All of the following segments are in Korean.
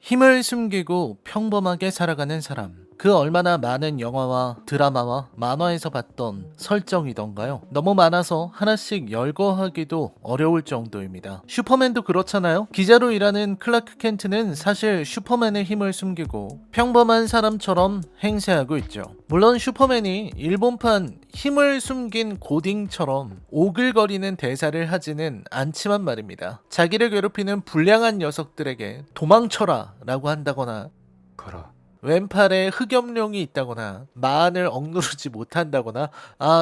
힘을 숨기고 평범하게 살아가는 사람. 그 얼마나 많은 영화와 드라마와 만화에서 봤던 설정이던가요? 너무 많아서 하나씩 열거하기도 어려울 정도입니다. 슈퍼맨도 그렇잖아요? 기자로 일하는 클라크 켄트는 사실 슈퍼맨의 힘을 숨기고 평범한 사람처럼 행세하고 있죠. 물론 슈퍼맨이 일본판 힘을 숨긴 고딩처럼 오글거리는 대사를 하지는 않지만 말입니다. 자기를 괴롭히는 불량한 녀석들에게 도망쳐라 라고 한다거나 가라. 왼팔에 흑염룡이 있다거나 마흔을 억누르지 못한다거나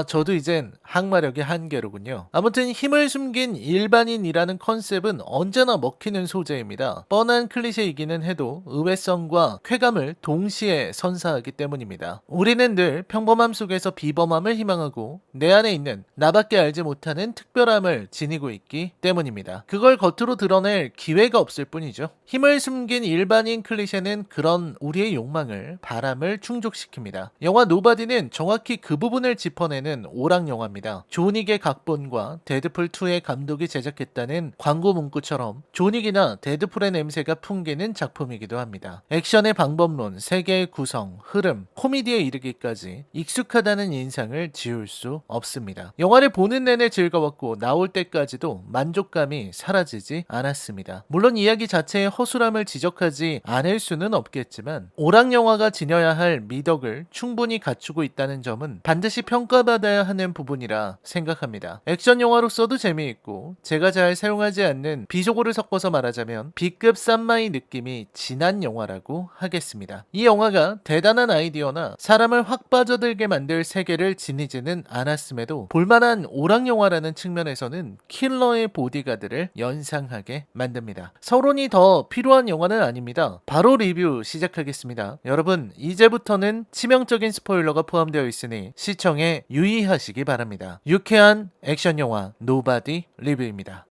저도 이젠 항마력이 한계로군요. 아무튼 힘을 숨긴 일반인이라는 컨셉은 언제나 먹히는 소재입니다. 뻔한 클리셰이기는 해도 의외성과 쾌감을 동시에 선사하기 때문입니다. 우리는 늘 평범함 속에서 비범함을 희망하고 내 안에 있는 나밖에 알지 못하는 특별함을 지니고 있기 때문입니다. 그걸 겉으로 드러낼 기회가 없을 뿐이죠. 힘을 숨긴 일반인 클리셰는 그런 우리의 욕망을, 바람을 충족시킵니다. 영화 노바디는 정확히 그 부분을 짚어내는 오락 영화입니다. 존윅의 각본과 데드풀2의 감독이 제작했다는 광고 문구처럼 존윅이나 데드풀의 냄새가 풍기는 작품이기도 합니다. 액션의 방법론, 세계의 구성, 흐름, 코미디에 이르기까지 익숙하다는 인상을 지울 수 없습니다. 영화를 보는 내내 즐거웠고 나올 때까지도 만족감이 사라지지 않았습니다. 물론 이야기 자체의 허술함을 지적하지 않을 수는 없겠지만 오락 영화가 지녀야 할 미덕을 충분히 갖추고 있다는 점은 반드시 평가받아야 하는 부분이라 생각합니다. 액션 영화로서도 재미있고 제가 잘 사용하지 않는 비속어를 섞어서 말하자면 B급 쌈마이 느낌이 진한 영화라고 하겠습니다. 이 영화가 대단한 아이디어나 사람을 확 빠져들게 만들 세계를 지니지는 않았음에도 볼만한 오락 영화라는 측면에서는 킬러의 보디가드를 연상하게 만듭니다. 서론이 더 필요한 영화는 아닙니다. 바로 리뷰 시작하겠습니다. 여러분, 이제부터는 치명적인 스포일러가 포함되어 있으니 시청에 유의하시기 바랍니다. 유쾌한 액션 영화 노바디 리뷰입니다.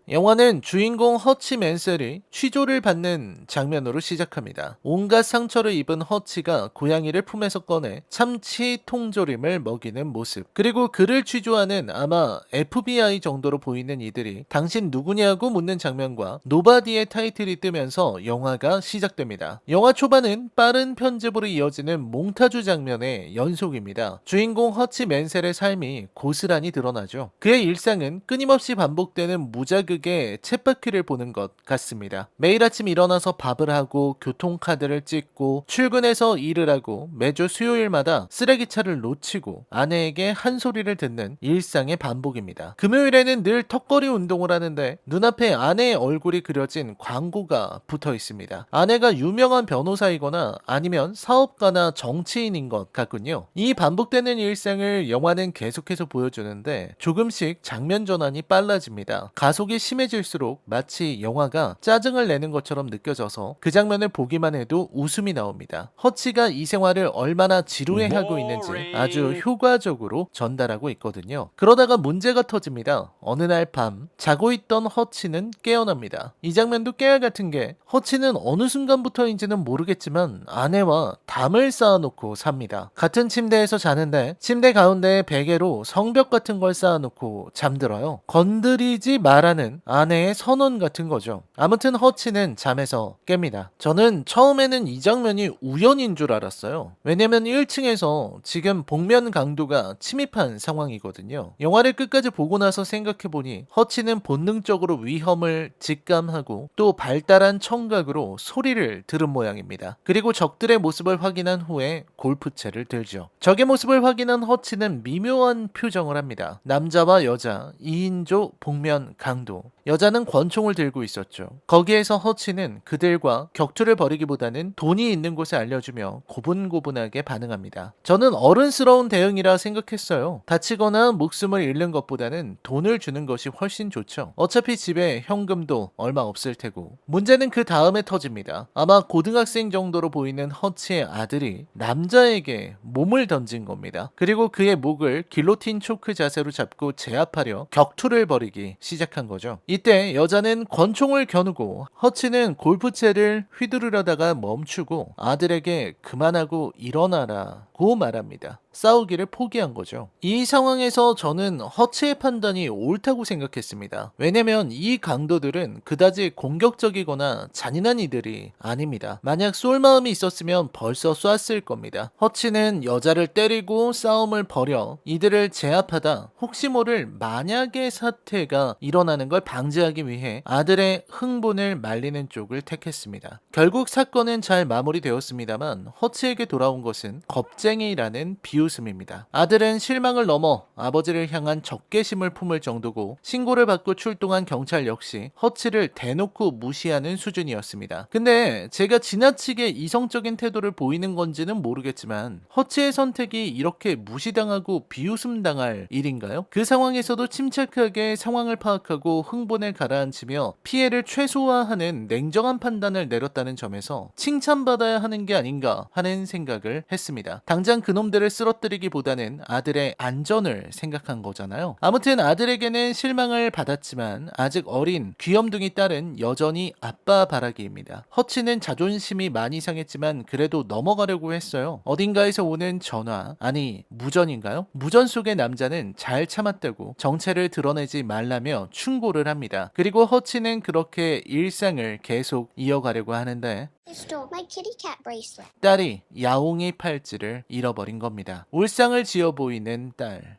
영화는 주인공 허치 맨셀이 취조를 받는 장면으로 시작합니다. 온갖 상처를 입은 허치가 고양이를 품에서 꺼내 참치 통조림을 먹이는 모습, 그리고 그를 취조하는 아마 FBI 정도로 보이는 이들이 당신 누구냐고 묻는 장면과 노바디의 타이틀이 뜨면서 영화가 시작됩니다. 영화 초반은 빠른 편집으로 이어지는 몽타주 장면의 연속입니다. 주인공 허치 맨셀의 삶이 고스란히 드러나죠. 그의 일상은 끊임없이 반복되는 무자극의 쳇바퀴를 보는 것 같습니다. 매일 아침 일어나서 밥을 하고 교통카드를 찍고 출근해서 일을 하고 매주 수요일마다 쓰레기차를 놓치고 아내에게 한 소리를 듣는 일상의 반복입니다. 금요일에는 늘 턱걸이 운동을 하는데 눈앞에 아내의 얼굴이 그려진 광고가 붙어 있습니다. 아내가 유명한 변호사이거나 아니면 사업가나 정치인인 것 같군요. 이 반복되는 일상을 영화는 계속해서 보여주는데 조금씩 장면 전환이 빨라집니다. 가속이 심해질수록 마치 영화가 짜증을 내는 것처럼 느껴져서 그 장면을 보기만 해도 웃음이 나옵니다. 허치가 이 생활을 얼마나 지루해하고 있는지 아주 효과적으로 전달하고 있거든요. 그러다가 문제가 터집니다. 어느 날 밤 자고 있던 허치는 깨어납니다. 이 장면도 깨알 같은 게 허치는 어느 순간부터인지는 모르겠지만 아내와 담을 쌓아놓고 삽니다. 같은 침대에서 자는데 침대 가운데에 베개로 성벽 같은 걸 쌓아놓고 잠들어요. 건드리지 말라는 아내의 선언 같은 거죠. 아무튼 허치는 잠에서 깹니다. 저는 처음에는 이 장면이 우연인 줄 알았어요. 왜냐면 1층에서 지금 복면 강도가 침입한 상황이거든요. 영화를 끝까지 보고 나서 생각해보니 허치는 본능적으로 위험을 직감하고 또 발달한 청각으로 소리를 들은 모양입니다. 그리고 적들의 모습을 확인한 후에 골프채를 들죠. 적의 모습을 확인한 허치는 미묘한 표정을 합니다. 남자와 여자, 2인조 복면 강도. 여자는 권총을 들고 있었죠. 거기에서 허치는 그들과 격투를 벌이기보다는 돈이 있는 곳을 알려주며 고분고분하게 반응합니다. 저는 어른스러운 대응이라 생각했어요. 다치거나 목숨을 잃는 것보다는 돈을 주는 것이 훨씬 좋죠. 어차피 집에 현금도 얼마 없을 테고. 문제는 그 다음에 터집니다. 아마 고등학생 정도로 보이는 허치의 아들이 남자에게 몸을 던진 겁니다. 그리고 그의 목을 길로틴 초크 자세로 잡고 제압하려 격투를 벌이기 시작한 거죠. 이때 여자는 권총을 겨누고 허치는 골프채를 휘두르려다가 멈추고 아들에게 그만하고 일어나라고 말합니다. 싸우기를 포기한 거죠. 이 상황에서 저는 허치의 판단이 옳다고 생각했습니다. 왜냐면 이 강도들은 그다지 공격적이거나 잔인한 이들이 아닙니다. 만약 쏠 마음이 있었으면 벌써 쐈을 겁니다. 허치는 여자를 때리고 싸움을 벌여 이들을 제압하다 혹시 모를 만약의 사태가 일어나는 걸 방지하기 위해 아들의 흥분을 말리는 쪽을 택했습니다. 결국 사건은 잘 마무리되었습니다만 허치에게 돌아온 것은 겁쟁이라는 비웃음입니다. 아들은 실망을 넘어 아버지를 향한 적개심을 품을 정도고 신고를 받고 출동한 경찰 역시 허치를 대놓고 무시하는 수준이었습니다. 근데 제가 지나치게 이성적인 태도를 보이는 건지는 모르겠지만 허치의 선택이 이렇게 무시당하고 비웃음당할 일인가요? 그 상황에서도 침착하게 상황을 파악하고 흥분을 가라앉히며 피해를 최소화하는 냉정한 판단을 내렸다는 점에서 칭찬받아야 하는 게 아닌가 하는 생각을 했습니다. 당장 그놈들을 쓰러뜨리기보다는 아들의 안전을 생각한 거잖아요. 아무튼 아들에게는 실망을 받았지만 아직 어린 귀염둥이 딸은 여전히 아빠 바라기입니다. 허치는 자존심이 많이 상했지만 그래도 넘어가려고 했어요. 어딘가에서 오는 전화, 아니 무전인가요? 무전 속의 남자는 잘 참았다고 정체를 드러내지 말라며 충고를 합니다. 그리고 허치는 그렇게 일상을 계속 이어가려고 하는데 They stole my kitty cat bracelet. 딸이 야옹이 팔찌를 잃어버린 겁니다. 울상을 지어 보이는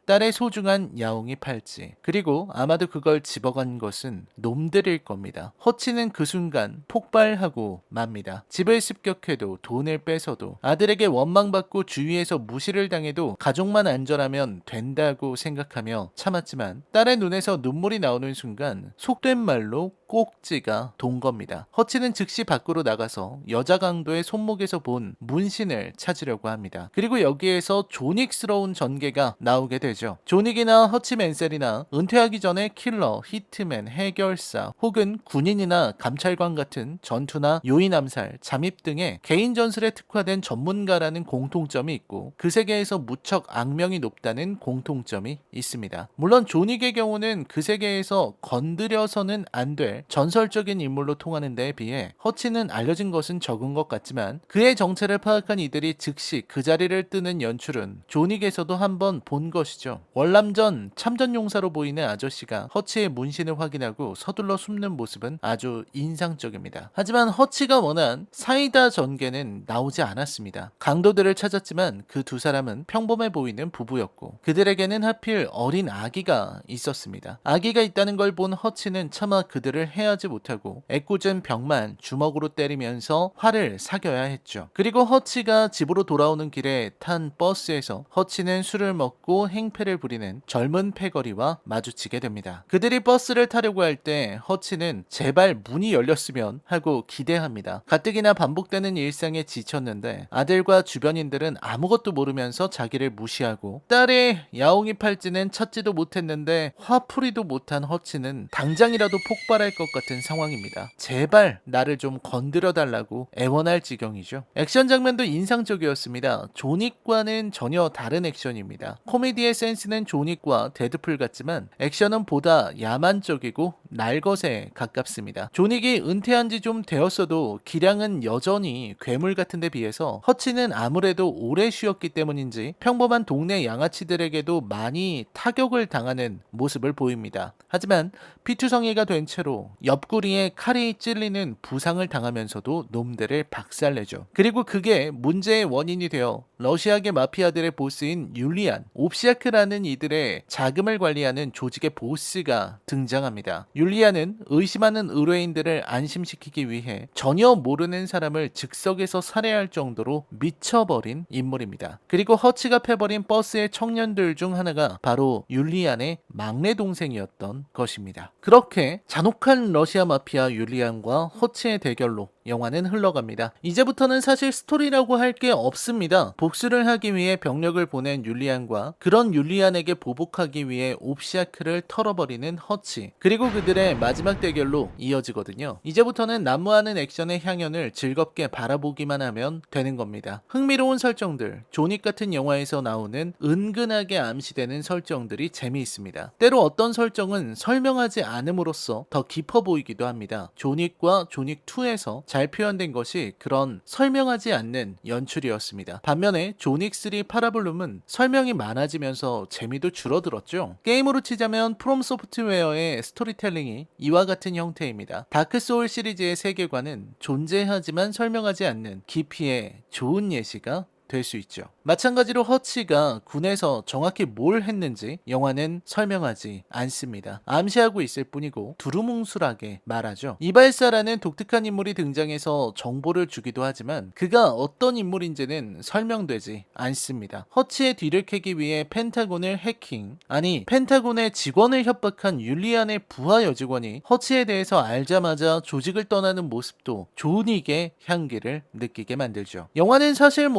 딸의 소중한 야옹이 팔찌. 그리고 아마도 그걸 집어간 것은 놈들일 겁니다. 허치는 그 순간 폭발하고 맙니다. 집을 습격해도 돈을 뺏어도 아들에게 원망받고 주위에서 무시를 당해도 가족만 안전하면 된다고 생각하며 참았지만 딸의 눈에서 눈물이 나오는 순간 속된 말로 꼭지가 돈 겁니다. 허치는 즉시 밖으로 나가서 여자 강도의 손목에서 본 문신을 찾으려고 합니다. 그리고 여기에서 조닉스러운 전개가 나오게 되죠. 조닉이나 허치 맨셀이나 은퇴하기 전에 킬러, 히트맨, 해결사 혹은 군인이나 감찰관 같은 전투나 요인 암살, 잠입 등의 개인 전술에 특화된 전문가라는 공통점이 있고 그 세계에서 무척 악명이 높다는 공통점이 있습니다. 물론 조닉의 경우는 그 세계에서 건드려서는 안 될 전설적인 인물로 통하는 데에 비해 허치는 알려진 것은 적은 것 같지만 그의 정체를 파악한 이들이 즉시 그 자리를 뜨는 연출은 조닉에서도 한번 본 것이죠. 월남전 참전용사로 보이는 아저씨가 허치의 문신을 확인하고 서둘러 숨는 모습은 아주 인상적입니다. 하지만 허치가 원한 사이다 전개는 나오지 않았습니다. 강도들을 찾았지만 그 두 사람은 평범해 보이는 부부였고 그들에게는 하필 어린 아기가 있었습니다. 아기가 있다는 걸 본 허치는 차마 그들을 해하지 못하고 애꿎은 벽만 주먹으로 때리면서 화를 사겨야 했죠. 그리고 허치가 집으로 돌아오는 길에 탄 버스에서 허치는 술을 먹고 행패를 부리는 젊은 패거리와 마주치게 됩니다. 그들이 버스를 타려고 할 때 허치는 제발 문이 열렸으면 하고 기대합니다. 가뜩이나 반복되는 일상에 지쳤는데 아들과 주변인들은 아무것도 모르면서 자기를 무시하고 딸의 야옹이 팔찌는 찾지도 못했는데 화풀이도 못한 허치는 당장이라도 폭발할 것 같은 상황입니다. 제발 나를 좀 건드려 달라고 애원할 지경이죠. 액션 장면도 인상적이었습니다. 조닉과는 전혀 다른 액션입니다. 코미디의 센스는 조닉과 데드풀 같지만 액션은 보다 야만적이고 날것에 가깝습니다. 조닉이 은퇴한 지 좀 되었어도 기량은 여전히 괴물 같은 데 비해서 허치는 아무래도 오래 쉬었기 때문인지 평범한 동네 양아치들에게도 많이 타격을 당하는 모습을 보입니다. 하지만 피투성이가 된 채로 옆구리에 칼이 찔리는 부상을 당하면서도 놈들을 박살내죠. 그리고 그게 문제의 원인이 되어 러시아계 마피아들의 보스인 율리안, 옵시아크라는 이들의 자금을 관리하는 조직의 보스가 등장합니다. 율리안은 의심하는 의뢰인들을 안심시키기 위해 전혀 모르는 사람을 즉석에서 살해할 정도로 미쳐버린 인물입니다. 그리고 허치가 패버린 버스의 청년들 중 하나가 바로 율리안의 막내 동생이었던 것입니다. 그렇게 잔혹한 러시아 마피아 율리안과 허치의 대결로 영화는 흘러갑니다. 이제부터는 사실 스토리라고 할 게 없습니다. 복수를 하기 위해 병력을 보낸 율리안과 그런 율리안에게 보복하기 위해 옵시아크를 털어버리는 허치, 그리고 그들의 마지막 대결로 이어지거든요. 이제부터는 난무하는 액션의 향연을 즐겁게 바라보기만 하면 되는 겁니다. 흥미로운 설정들, 조닉 같은 영화에서 나오는 은근하게 암시되는 설정들이 재미있습니다. 때로 어떤 설정은 설명하지 않음으로써 더 깊어 보이기도 합니다. 조닉과 조닉2에서 잘 표현된 것이 그런 설명하지 않는 연출이었습니다. 반면에 조닉3 파라블룸은 설명이 많아지면서 재미도 줄어들었죠. 게임으로 치자면 프롬 소프트웨어의 스토리텔링이 이와 같은 형태입니다. 다크 소울 시리즈의 세계관은 존재하지만 설명하지 않는 깊이의 좋은 예시가 될 수 있죠. 마찬가지로 허치가 군에서 정확히 뭘 했는지 영화는 설명하지 않습니다. 암시하고 있을 뿐이고 두루뭉술하게 말하죠. 이발사라는 독특한 인물이 등장해서 정보를 주기도 하지만 그가 어떤 인물인지는 설명되지 않습니다. 허치의 뒤를 캐기 위해 펜타곤을 해킹, 아니 펜타곤의 직원을 협박한 율리안의 부하 여직원이 허치에 대해서 알자마자 조직을 떠나는 모습도 조닉의 향기를 느끼게 만들죠. 영화는 사실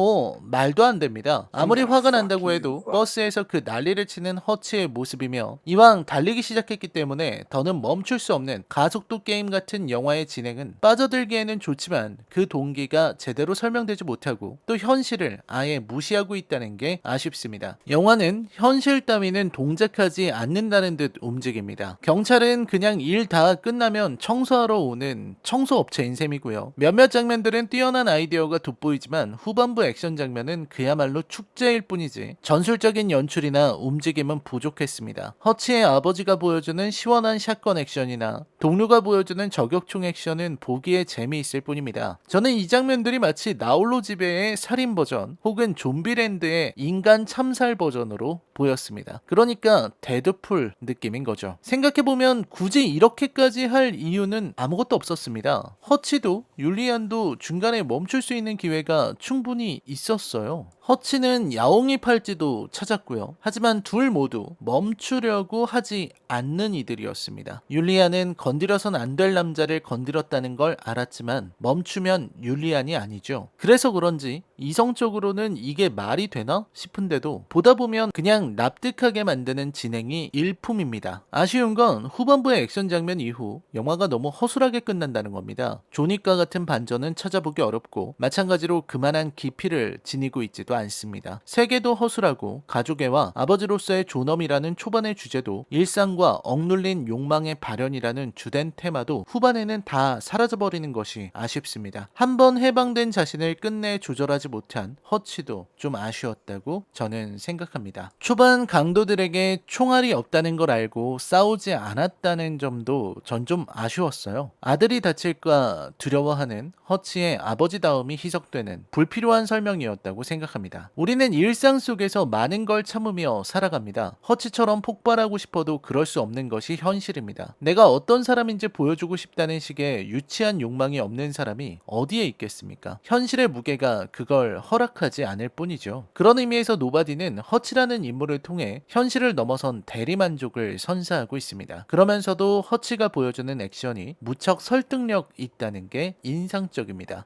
말도 안 됩니다. 아무리 화가 난다고 해도 버스에서 그 난리를 치는 허치의 모습이며 이왕 달리기 시작했기 때문에 더는 멈출 수 없는 가속도 게임 같은 영화의 진행은 빠져들기에는 좋지만 그 동기가 제대로 설명되지 못하고 또 현실을 아예 무시하고 있다는 게 아쉽습니다. 영화는 현실 따위는 동작하지 않는다는 듯 움직입니다. 경찰은 그냥 일 다 끝나면 청소하러 오는 청소업체인 셈이고요. 몇몇 장면들은 뛰어난 아이디어가 돋보이지만 후반부 액션 장면은 그야말로 축제일 뿐이지 전술적인 연출이나 움직임은 부족했습니다. 허치의 아버지가 보여주는 시원한 샷건 액션이나 동료가 보여주는 저격총 액션은 보기에 재미있을 뿐입니다. 저는 이 장면들이 마치 나홀로 집에의 살인 버전 혹은 좀비랜드의 인간 참살 버전으로 보였습니다. 그러니까 데드풀 느낌인 거죠. 생각해보면 굳이 이렇게까지 할 이유는 아무것도 없었습니다. 허치도 율리안도 중간에 멈출 수 있는 기회가 충분히 있었어요. 허치는 야옹이 팔찌도 찾았고요. 하지만 둘 모두 멈추려고 하지 않는 이들이었습니다. 율리안은 건드려선 안 될 남자를 건드렸다는 걸 알았지만 멈추면 율리안이 아니죠. 그래서 그런지 이성적으로는 이게 말이 되나 싶은데도 보다 보면 그냥 납득하게 만드는 진행이 일품입니다. 아쉬운 건 후반부의 액션 장면 이후 영화가 너무 허술하게 끝난다는 겁니다. 조닉과 같은 반전은 찾아보기 어렵고 마찬가지로 그만한 깊이를 지니고 있지도 않습니다. 세계도 허술하고 가족애와 아버지로서의 존엄이라는 초반의 주제도 일상과 억눌린 욕망의 발현이라는 주된 테마도 후반에는 다 사라져버리는 것이 아쉽습니다. 한번 해방된 자신을 끝내 조절하지 못한 허치도 좀 아쉬웠다고 저는 생각합니다. 초반 강도들에게 총알이 없다는 걸 알고 싸우지 않았다는 점도 전 좀 아쉬웠어요. 아들이 다칠까 두려워하는 허치의 아버지다움이 희석되는 불필요한 설명이었다고 생각합니다. 우리는 일상 속에서 많은 걸 참으며 살아갑니다. 허치처럼 폭발하고 싶어도 그럴 수 없는 것이 현실입니다. 내가 어떤 사람인지 보여주고 싶다는 식의 유치한 욕망이 없는 사람이 어디에 있겠습니까? 현실의 무게가 그걸 허락하지 않을 뿐이죠. 그런 의미에서 노바디는 허치라는 인물을 통해 현실을 넘어선 대리만족을 선사하고 있습니다. 그러면서도 허치가 보여주는 액션이 무척 설득력 있다는 게 인상적입니다.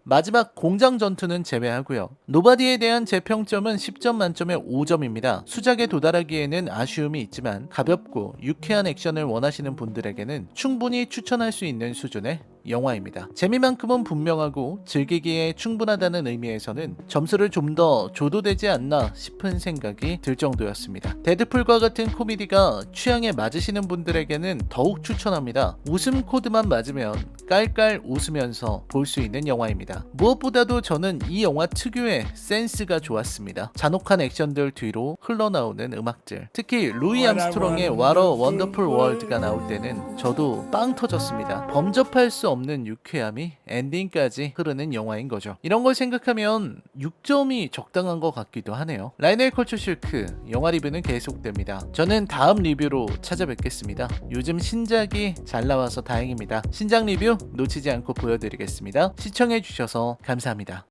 마지막 공장 전투는 제외하고요. 노바디에 대한 제 평점은 10점 만점에 5점입니다. 수작에 도달하기에는 아쉬움이 있지만 가볍고 유쾌한 액션을 원하시는 분들에게는 충분히 추천할 수 있는 수준의 영화입니다. 재미만큼은 분명하고 즐기기에 충분하다는 의미에서는 점수를 좀 더 줘도 되지 않나 싶은 생각이 들 정도였습니다. 데드풀과 같은 코미디가 취향에 맞으시는 분들에게는 더욱 추천합니다. 웃음 코드만 맞으면 깔깔 웃으면서 볼 수 있는 영화입니다. 무엇보다도 저는 이 영화 특유의 센스가 좋았습니다. 잔혹한 액션들 뒤로 흘러나오는 음악들, 특히 루이 암스트롱의 What a Wonderful World가 나올 때는 저도 빵 터졌습니다. 범접할 수 없는 유쾌함이 엔딩까지 흐르는 영화인 거죠. 이런 걸 생각하면 6점이 적당한 것 같기도 하네요. 라이넬 컬처 실크 영화 리뷰는 계속됩니다. 저는 다음 리뷰로 찾아뵙겠습니다. 요즘 신작이 잘 나와서 다행입니다. 신작 리뷰 놓치지 않고 보여드리겠습니다. 시청해주셔서 감사합니다.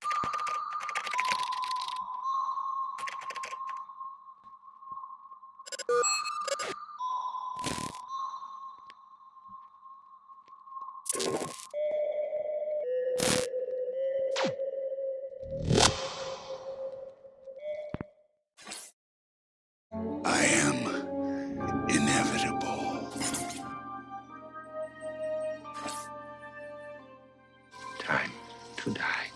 I am inevitable. Time to die.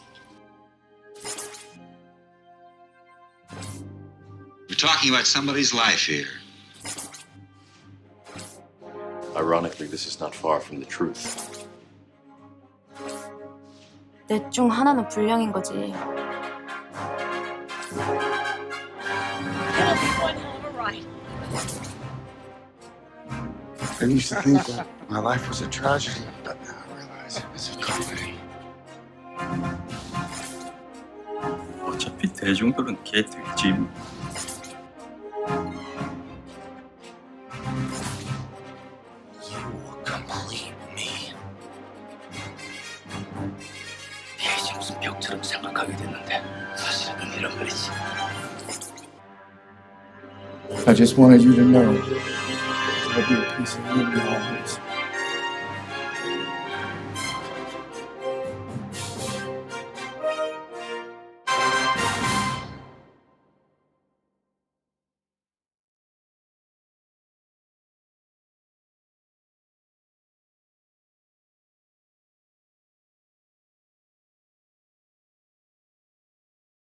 We're talking about somebody's life here. Ironically, this is not far from the truth. 넷 중 하나는 불량인 거지. It'll be one hell of a ride. I used to think that my life was a tragedy, but now I realize it's a comedy. 어차피 대중들은 개들지. You complete me. 이게 무슨 벽처럼 생각하게 됐는데 사실은 이런 말이지. I just wanted you to know I'll be a piece of you always.